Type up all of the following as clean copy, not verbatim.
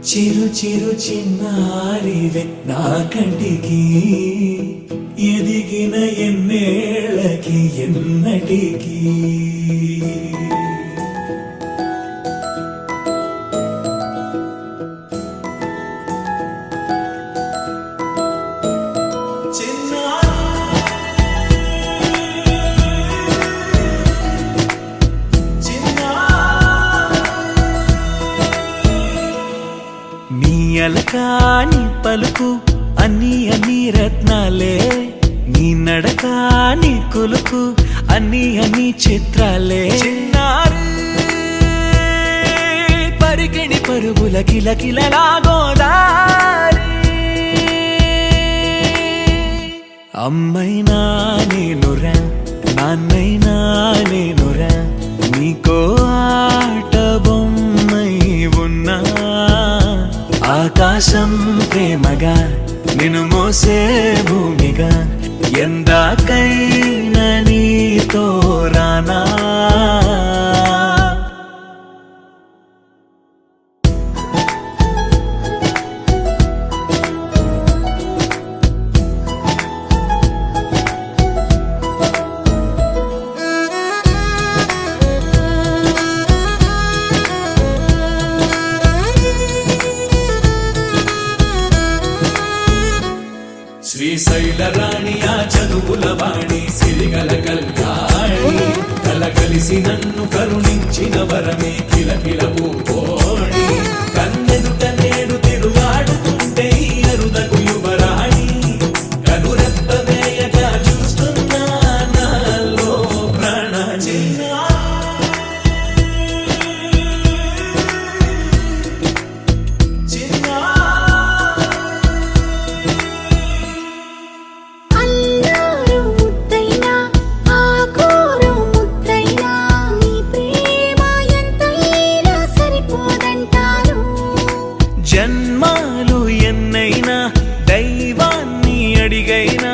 చిరు చిరు చిన్నారివే నా కంటికి ఎదిగిన ఎన్నేళ్ళకి ఎన్నటికి అలకాని పలుకు అన్ని అన్ని రత్నాలే నీ నడక నీ కులుకు అన్ని అన్ని చిత్రాలే చిన్నారు పరికిణి పరుగుల కిలకిలలా గోదారి అమ్మైనా నేనురా నాన్నైనా నేనురా నీకో ఆట బొమ్మై ఉన్నా ఆకాశం ప్రేమగా నిన్ను మోసే భూమిగా ఎందాకైనా నీతో రానా శ్రీశైల రాణి ఆ చదువుల వాణి సిరిగల కళ్యాణి కలగలిసి నన్ను కరుణించిన వరమే కిలకిల పూకోణి కన్నెదుట నేడు తిరుగాడుతుంటే అరుదకు యువరాణి కనురెప్ప వేయగా చూస్తున్నా నాలో ప్రాణ జన్మాలు ఎన్నైనా దైవాన్ని అడిగైనా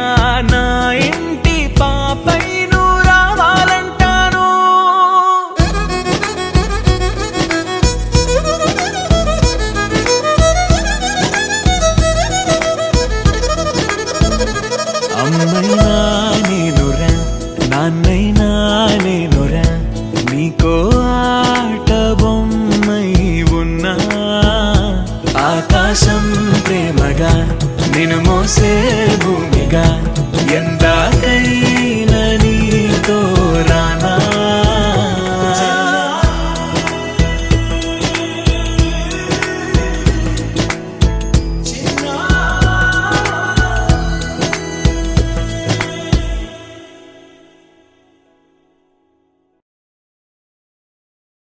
నా ఇంటి పాపై నువ్వు రావాలంటాను అమ్మైనా నేనురా నాన్నైనా నేనురా నీకో ఆట బొమ్మై ఉన్నా ఆకాశం ప్రేమగా నిన్ను మోసే భూమిగా ఎందాకై